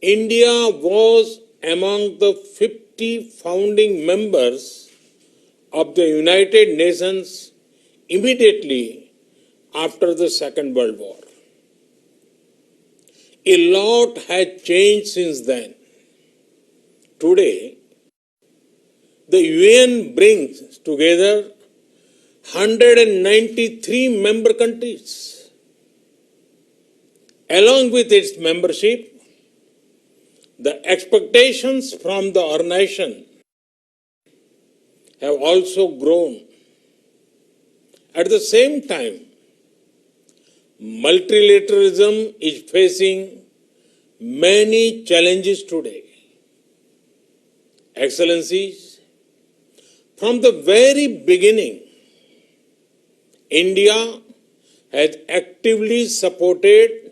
India was among the 50 founding members of the United Nations immediately after the Second World War. A lot has changed since then. Today, the UN brings together 193 member countries. Along with its membership, the expectations from the organization have also grown. At the same time, multilateralism is facing many challenges today. Excellencies, from the very beginning, India has actively supported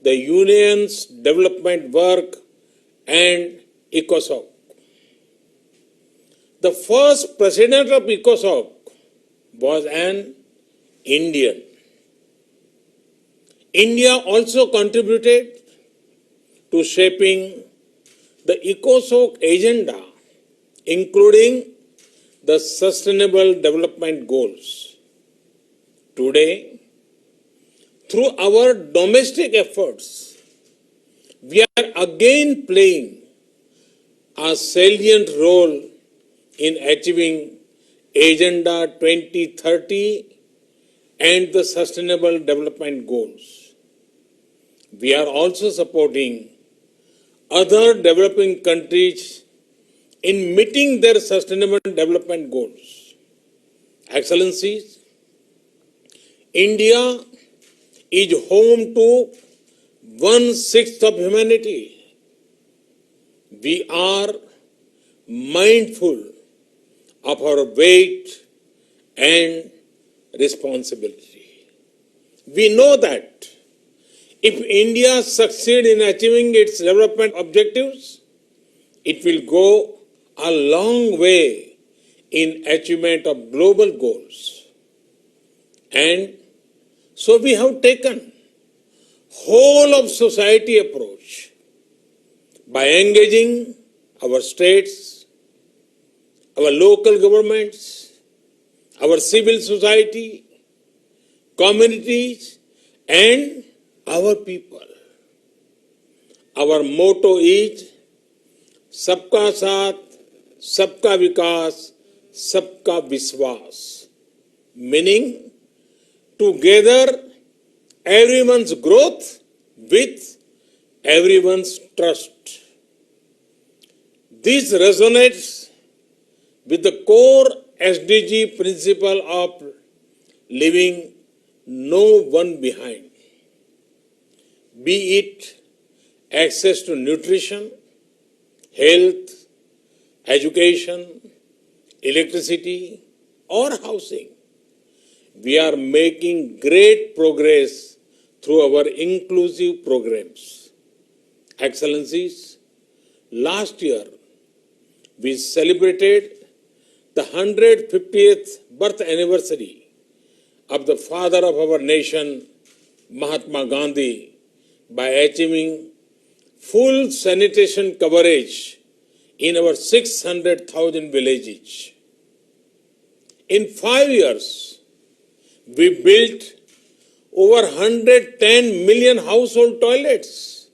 the Union's development work and ECOSOC. The first president of ECOSOC was an Indian. India also contributed to shaping the ECOSOC agenda, including the Sustainable Development Goals. Today, through our domestic efforts, we are again playing a salient role in achieving Agenda 2030 and the Sustainable Development Goals. We are also supporting other developing countries in meeting their Sustainable Development Goals. Excellencies, India is home to 1/6 of humanity. We are mindful of our weight and responsibility. We know that if India succeeds in achieving its development objectives, it will go a long way in achievement of global goals. And so we have taken whole of society approach by engaging our states, our local governments, our civil society, communities, and our people. Our motto is Sabka Saath, Sabka Vikas, Sabka Viswas, meaning together everyone's growth with everyone's trust. This resonates with the core SDG principle of leaving no one behind, be it access to nutrition, health, education, electricity, or housing. We are making great progress through our inclusive programs. Excellencies, last year we celebrated the 150th birth anniversary of the father of our nation, Mahatma Gandhi, by achieving full sanitation coverage in our 600,000 villages. In 5 years, we built over 110 million household toilets,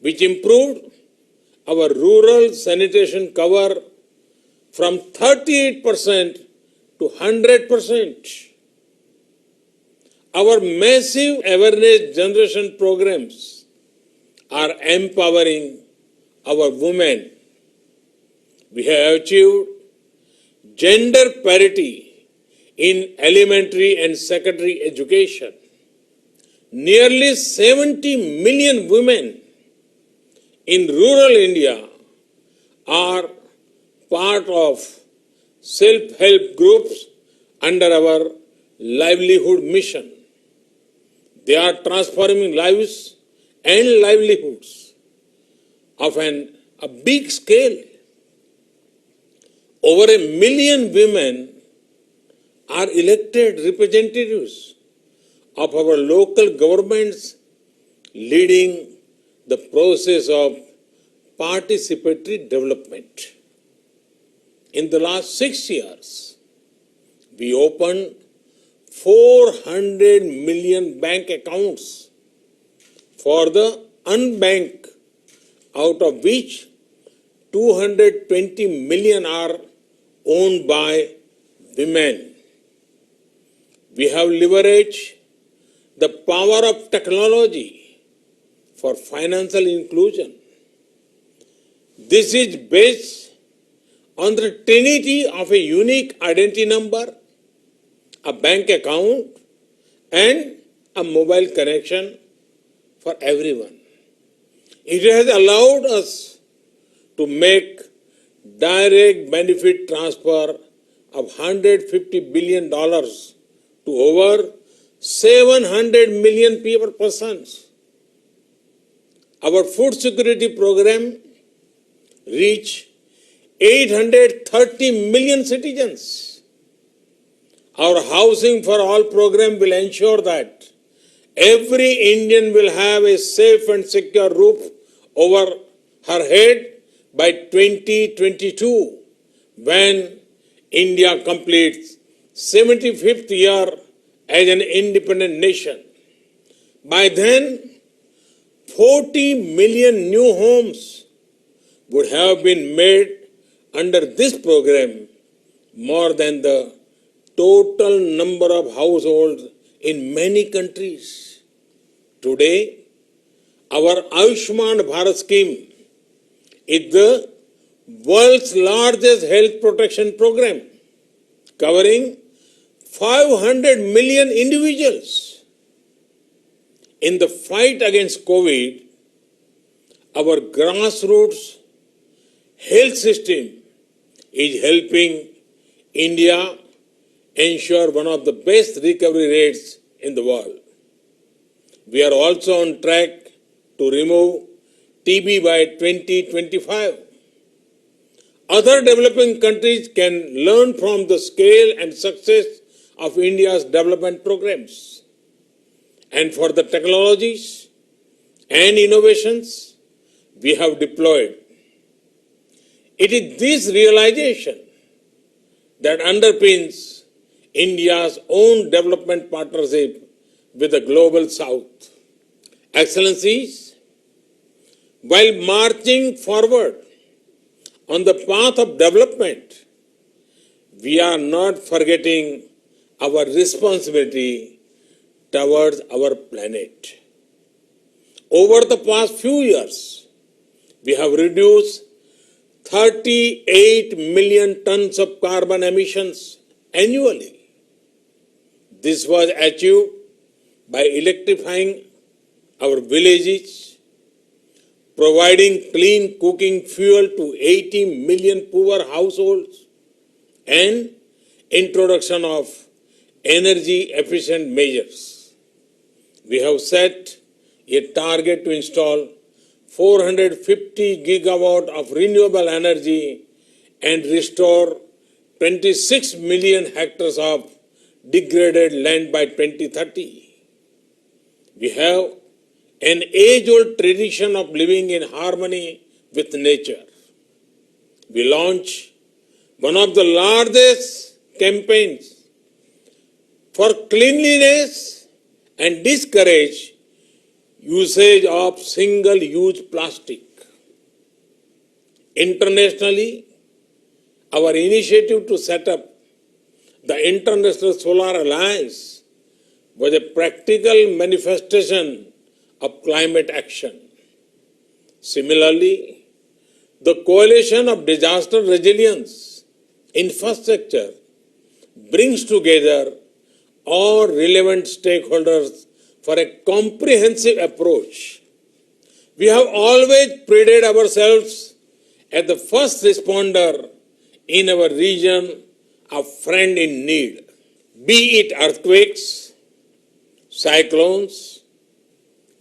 which improved our rural sanitation cover from 38% to 100%. Our massive awareness generation programs are empowering our women. We have achieved gender parity in elementary and secondary education. Nearly 70 million women in rural India are part of self-help groups under our livelihood mission. They are transforming lives and livelihoods of a big scale. Over 1 million women are elected representatives of our local governments, leading the process of participatory development. In the last 6 years, we opened 400 million bank accounts for the unbanked, out of which 220 million are owned by women. We have leveraged the power of technology for financial inclusion. This is based on the trinity of a unique identity number, a bank account, and a mobile connection for everyone. It has allowed us to make direct benefit transfer of $150 billion to over 700 million persons. Our food security program reached 830 million citizens. Our Housing for All program will ensure that every Indian will have a safe and secure roof over her head by 2022, when India completes 75th year as an independent nation. By then, 40 million new homes would have been made under this program, more than the total number of households in many countries. Today, our Ayushman Bharat scheme is the world's largest health protection program, covering 500 million individuals. In the fight against COVID, our grassroots health system is helping India ensure one of the best recovery rates in the world. We are also on track to remove TB by 2025. Other developing countries can learn from the scale and success of India's development programs. And for the technologies and innovations we have deployed, it is this realization that underpins India's own development partnership with the Global South. Excellencies, while marching forward on the path of development, we are not forgetting our responsibility towards our planet. Over the past few years, we have reduced 38 million tons of carbon emissions annually. This was achieved by electrifying our villages, providing clean cooking fuel to 80 million poor households, and introduction of energy efficient measures. We have set a target to install 450 gigawatt of renewable energy and restore 26 million hectares of degraded land by 2030. We have an age-old tradition of living in harmony with nature. We launched one of the largest campaigns for cleanliness and discourage usage of single-use plastic. Internationally, our initiative to set up the International Solar Alliance was a practical manifestation of climate action. Similarly, the Coalition of Disaster Resilience Infrastructure brings together all relevant stakeholders for a comprehensive approach. We have always prided ourselves as the first responder in our region, a friend in need. Be it earthquakes, cyclones,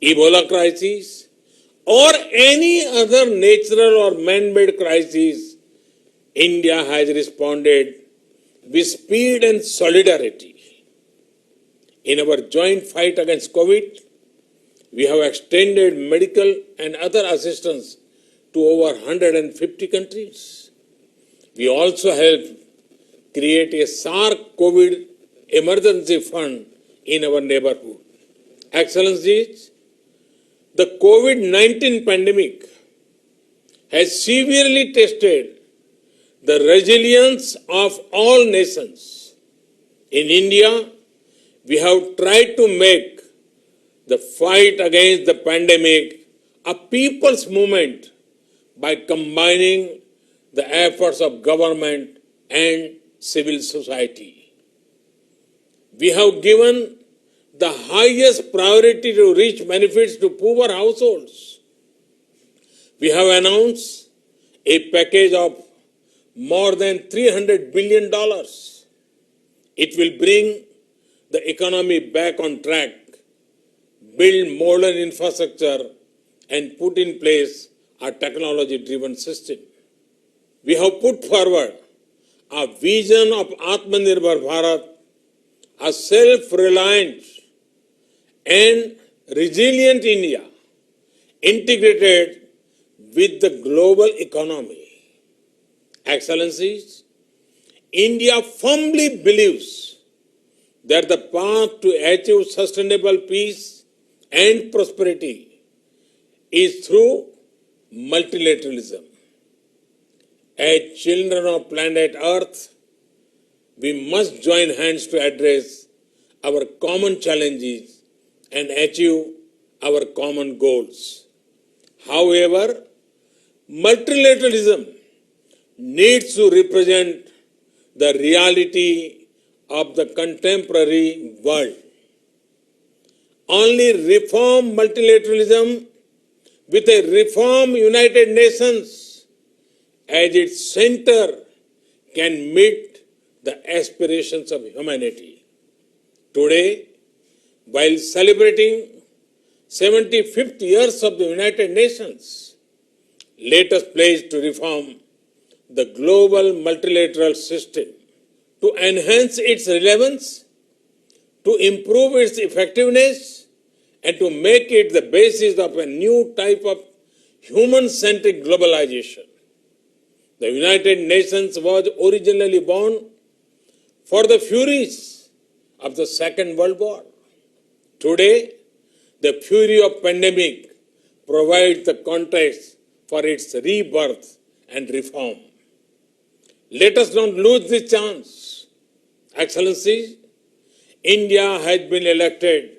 Ebola crises, or any other natural or man-made crisis, India has responded with speed and solidarity. In our joint fight against COVID, We have extended medical and other assistance to over 150 countries. We also helped create a SARC COVID emergency fund in our neighborhood. Excellencies, the COVID-19 pandemic has severely tested the resilience of all nations. In India, we have tried to make the fight against the pandemic a people's movement by combining the efforts of government and civil society. We have given the highest priority to reach benefits to poor households. We have announced a package of more than $300 billion. It will bring the economy back on track, build modern infrastructure, and put in place a technology-driven system. We have put forward a vision of Atmanirbhar Bharat, a self-reliant and resilient India integrated with the global economy. Excellencies, India firmly believes that the path to achieve sustainable peace and prosperity is through multilateralism. As children of planet Earth, we must join hands to address our common challenges and achieve our common goals. However, multilateralism needs to represent the reality of the contemporary world. Only reform multilateralism with a reformed United Nations as its center can meet the aspirations of humanity. Today, while celebrating 75th years of the United Nations, let us pledge to reform the global multilateral system to enhance its relevance, to improve its effectiveness, and to make it the basis of a new type of human-centric globalization. The United Nations was originally born for the furies of the Second World War. Today, the fury of pandemic provides the context for its rebirth and reform. Let us not lose this chance. Excellencies, India has been elected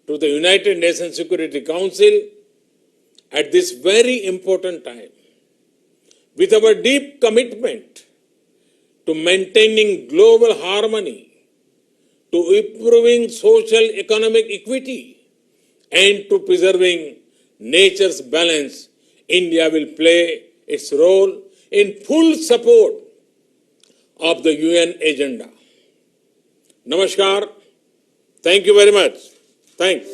to the United Nations Security Council at this very important time. With our deep commitment to maintaining global harmony, to improving social economic equity, and to preserving nature's balance, India will play its role in full support of the UN agenda. Namaskar. Thank you very much. Thanks.